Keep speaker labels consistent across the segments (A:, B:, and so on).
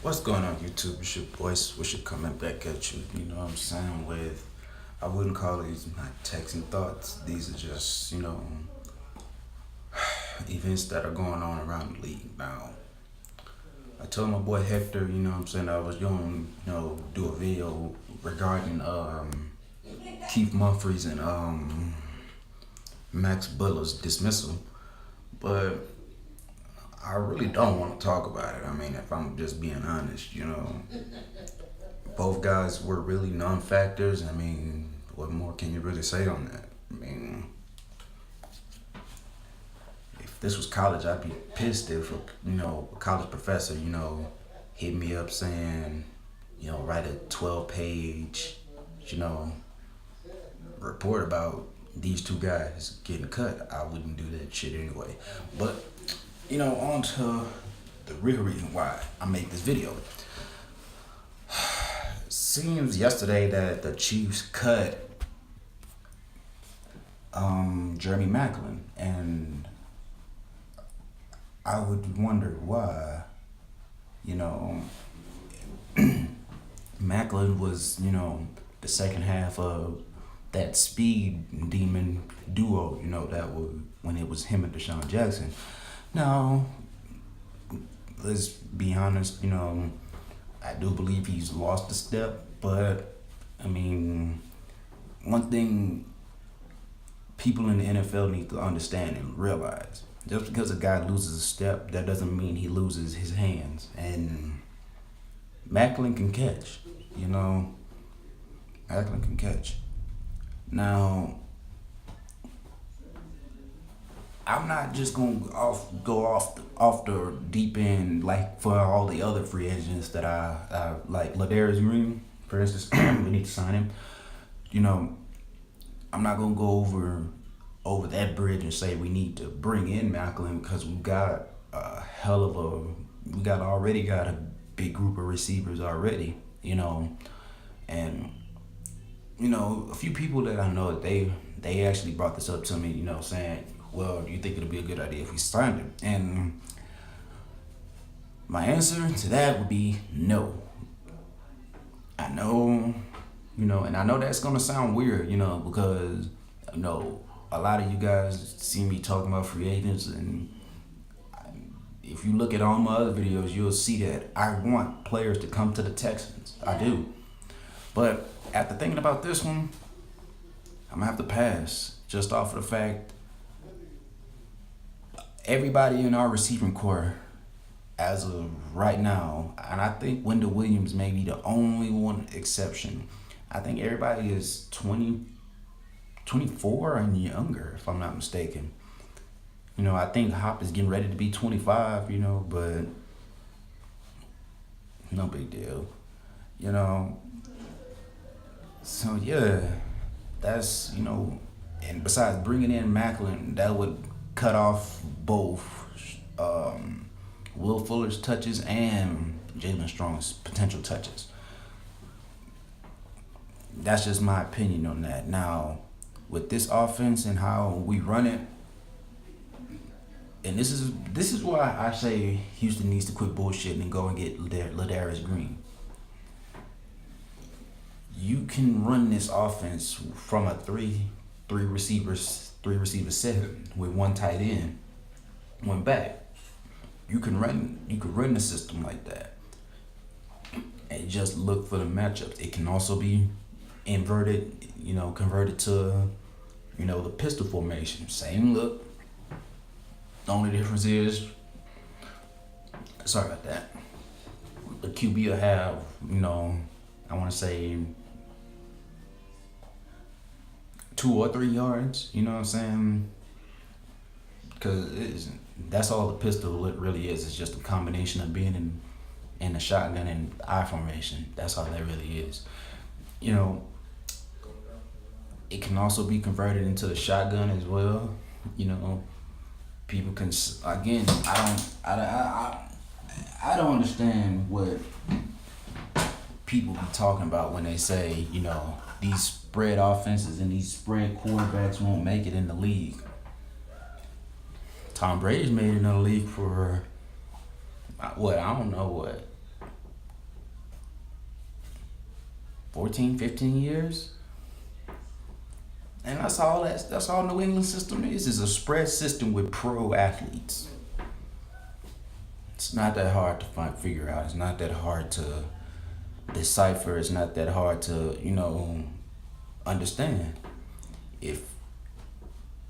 A: What's going on, YouTube? It's your boy Swisher coming back at you. You know what I'm saying? I wouldn't call these my texting thoughts. These are just, events that are going on around the league now. I told my boy Hector, I was going, do a video regarding Keith Mumphrey's and Max Buller's dismissal, but I really don't want to talk about it. I mean, if I'm just being honest, both guys were really non-factors. I mean, what more can you really say on that? I mean, if this was college, I'd be pissed if a college professor, hit me up saying, write a 12-page, you know, report about these two guys getting cut. I wouldn't do that shit anyway. But on to the real reason why I made this video. Seems yesterday that the Chiefs cut Jeremy Macklin, and I would wonder why. Macklin was, the second half of that speed demon duo, that was when it was him and Deshaun Jackson. Now, let's be honest, I do believe he's lost a step, but I mean, one thing people in the NFL need to understand and realize, just because a guy loses a step, that doesn't mean he loses his hands. And Macklin can catch, Macklin can catch. Now, I'm not just gonna go off the deep end like for all the other free agents that I like. Ladarius Green, for instance, we need to sign him. I'm not gonna go over that bridge and say we need to bring in Macklin, because we got already got a big group of receivers already, and a few people that I know, they actually brought this up to me, saying, well, do you think it'll be a good idea if we signed him? And my answer to that would be no. I know, and I know that's gonna sound weird, because a lot of you guys see me talking about free agents, and if you look at all my other videos, you'll see that I want players to come to the Texans. I do. But after thinking about this one, I'm gonna have to pass, just off of the fact everybody in our receiving core as of right now, and I think Wendell Williams may be the only one exception. I think everybody is 24 and younger, if I'm not mistaken. I think Hop is getting ready to be 25, but no big deal. So yeah, that's, and besides bringing in Macklin, that would cut off both Will Fuller's touches and Jalen Strong's potential touches. That's just my opinion on that. Now, with this offense and how we run it, and this is why I say Houston needs to quit bullshitting and go and get Ladarius Green. You can run this offense from a three receiver set with one tight end, one back. You could run the system like that, and just look for the matchups. It can also be inverted, converted to, the pistol formation. Same look. The only difference is, sorry about that, the QB will have, I want to say 2 or 3 yards, you know what I'm saying? Because that's all the pistol really is. It's just a combination of being in the shotgun and I formation. That's all that really is. It can also be converted into the shotgun as well. People can, again, I don't understand what people be talking about when they say, these spread offenses and these spread quarterbacks won't make it in the league. Tom Brady's made it in the league for I don't know what, 14, 15 years. And that's all New England system is a spread system with pro athletes. It's not that hard to figure out. It's not that hard to decipher. It's not that hard to, understand. If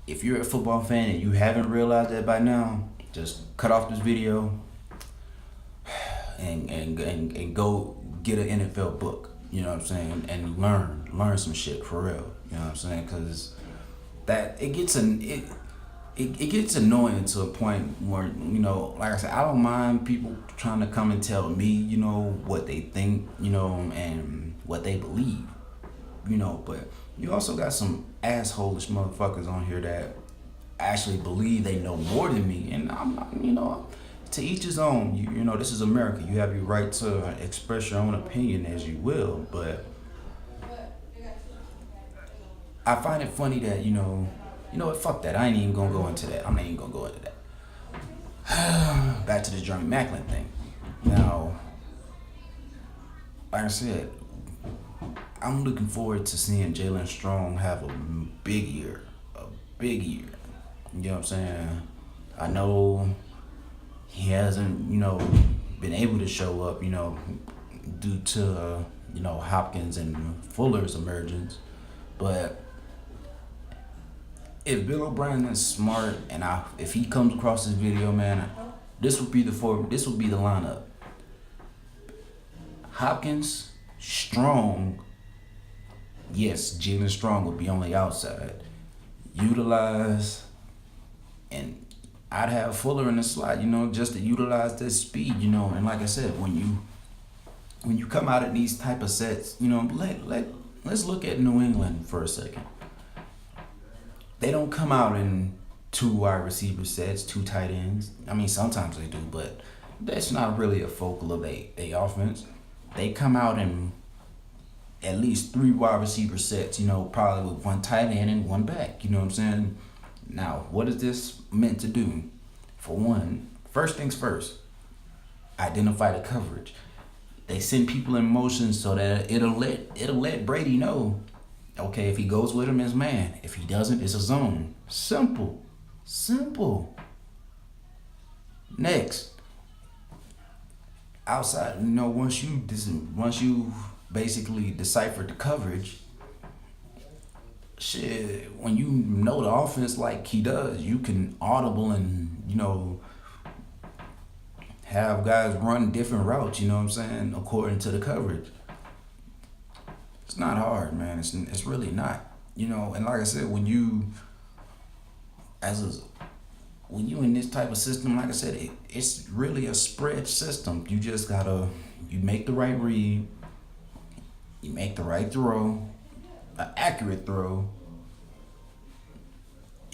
A: you're a football fan and you haven't realized that by now, just cut off this video and go get an NFL book. You know what I'm saying? And learn some shit for real. You know what I'm saying? Because that it gets annoying to a point where, like I said, I don't mind people trying to come and tell me, what they think, and what they believe, but you also got some assholish motherfuckers on here that actually believe they know more than me, and I'm not, to each his own. This is America. You have your right to express your own opinion as you will, but I find it funny that, what, fuck that. I ain't even gonna go into that. I'm not even gonna go into that. Back to the Jeremy Macklin thing. Now, like I said, I'm looking forward to seeing Jalen Strong have a big year. You know what I'm saying? I know he hasn't, been able to show up, due to, Hopkins and Fuller's emergence. But if Bill O'Brien is smart, and if he comes across this video, man, this would be the lineup. Hopkins, Strong, yes, Jalen Strong would be on the outside. Utilize, and I'd have Fuller in the slot, just to utilize this speed, and like I said, when you come out of these type of sets, let's look at New England for a second. They don't come out in 2 wide receiver sets, 2 tight ends. I mean, sometimes they do, but that's not really a focal of their offense. They come out in at least 3 wide receiver sets, probably with 1 tight end and 1 back. You know what I'm saying? Now, what is this meant to do? For one, first things first, identify the coverage. They send people in motion so that it'll let Brady know, okay, if he goes with him, it's man. If he doesn't, it's a zone. Simple. Next, outside, once you basically deciphered the coverage, shit, when you know the offense like he does, you can audible and, have guys run different routes, according to the coverage. It's not hard, man. It's really not. And like I said, when you in this type of system, like I said, it's really a spread system. You just you make the right read, you make the right throw, an accurate throw,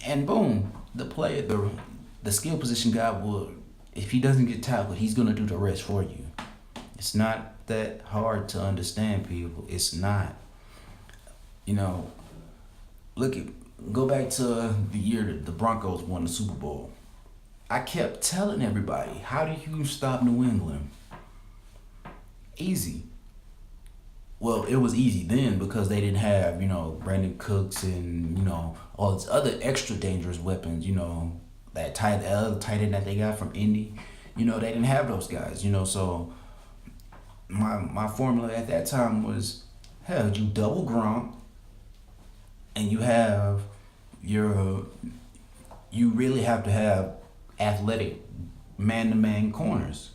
A: and boom, the skill position guy will, if he doesn't get tackled, he's gonna do the rest for you. It's not that hard to understand, people. It's not. Go back to the year that the Broncos won the Super Bowl. I kept telling everybody, how do you stop New England? Easy. Well, it was easy then because they didn't have, Brandon Cooks and, all these other extra dangerous weapons, that other tight end that they got from Indy. They didn't have those guys, so my formula at that time was, hell, you double Gronk, and you really have to have athletic man-to-man corners.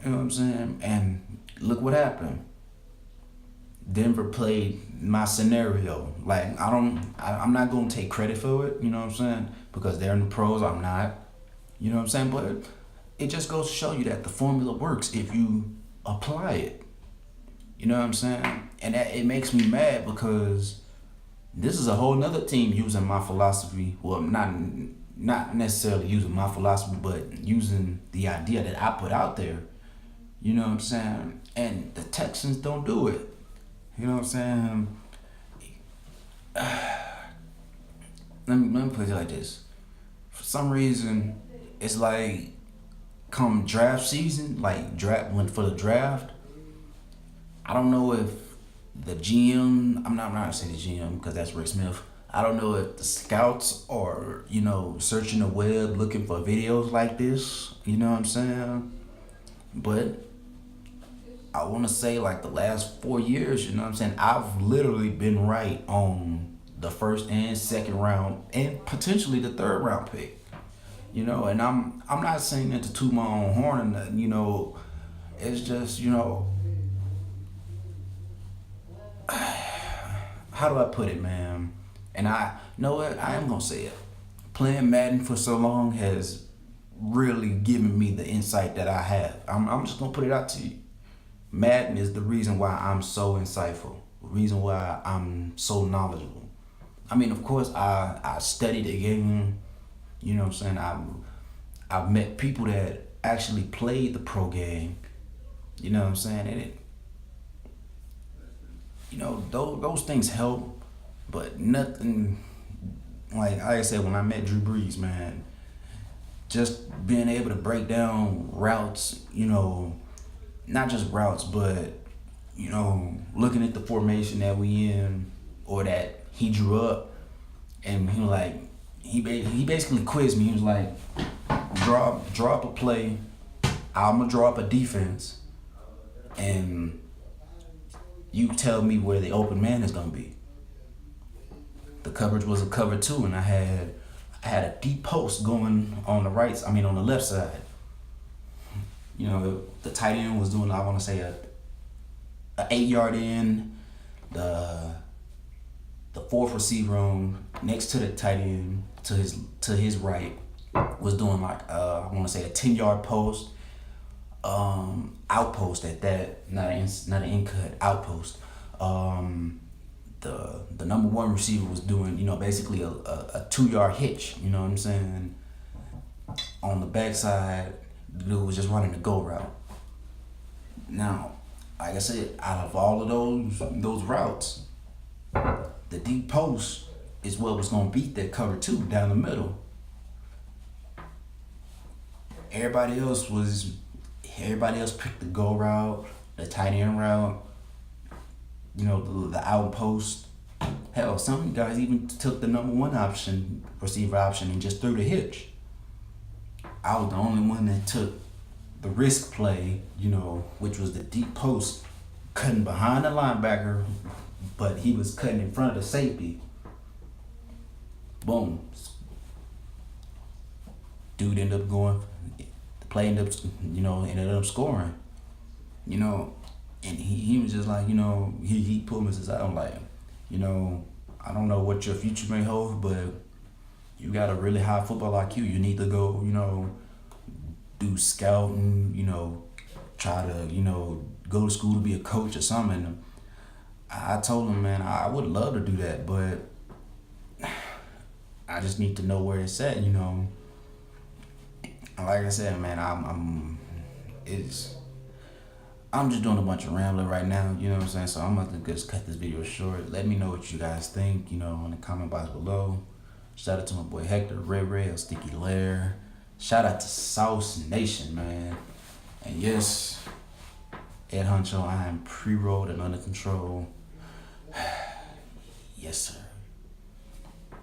A: You know what I'm saying? And look what happened. Denver played my scenario. Like, I'm not gonna take credit for it, you know what I'm saying? Because they're in the pros, I'm not. You know what I'm saying? But it just goes to show you that the formula works if you apply it. You know what I'm saying? And it makes me mad because this is a whole nother team using my philosophy. Well, not necessarily using my philosophy, but using the idea that I put out there. You know what I'm saying? And the Texans don't do it. You know what I'm saying? Let me put it like this. For some reason, it's like come draft season, like for the draft, I don't know if the GM, I'm not gonna say the GM because that's Rick Smith. I don't know if the scouts are, searching the web looking for videos like this. You know what I'm saying? But I want to say like the last 4 years, you know what I'm saying? I've literally been right on the first and second round and potentially the third round pick. And I'm not saying that to toot my own horn and it's just, how do I put it, man? And I know what I am gonna say it. Playing Madden for so long has really given me the insight that I have. I'm just gonna put it out to you. Madden is the reason why I'm so insightful. The reason why I'm so knowledgeable. I mean, of course, I studied the game. You know what I'm saying? I've met people that actually played the pro game. You know what I'm saying? And those things help, but nothing like I said when I met Drew Brees, man. Just being able to break down routes, not just routes, but looking at the formation that we in or that he drew up, and he was like, he basically quizzed me. He was like, drop a play, I'm gonna draw up a defense, and you tell me where the open man is gonna be. The coverage was a cover two, and I had a deep post going on the on the left side. The tight end was doing, I want to say, a 8-yard in. The fourth receiver on next to the tight end to his right was doing like I want to say a 10-yard post, outpost at that, not an in cut, outpost. The number one receiver was doing basically a 2-yard hitch. You know what I'm saying? On the backside, the dude was just running the go route. Now, like I said, out of all of those routes, the deep post is what was gonna beat that cover two down the middle. Everybody else picked the go route, the tight end route, the outpost. Hell, some guys even took the number one option, receiver option, and just threw the hitch. I was the only one that took the risk play, which was the deep post, cutting behind the linebacker, but he was cutting in front of the safety. Boom. Dude ended up going, the play ended up scoring. And he was just like, he pulled me aside. I'm like, I don't know what your future may hold, but you got a really high football IQ. You need to go, do scouting, try to, go to school to be a coach or something. And I told him, man, I would love to do that, but I just need to know where it's at, And like I said, man, I'm just doing a bunch of rambling right now, you know what I'm saying? So I'm about to just cut this video short. Let me know what you guys think, in the comment box below. Shout out to my boy Hector, Red, Sticky Lair. Shout out to Sauce Nation, man. And yes, Ed Huncho, I am pre-rolled and under control. Yes, sir.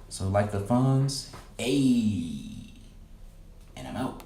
A: So like the funds, ayy. And I'm out.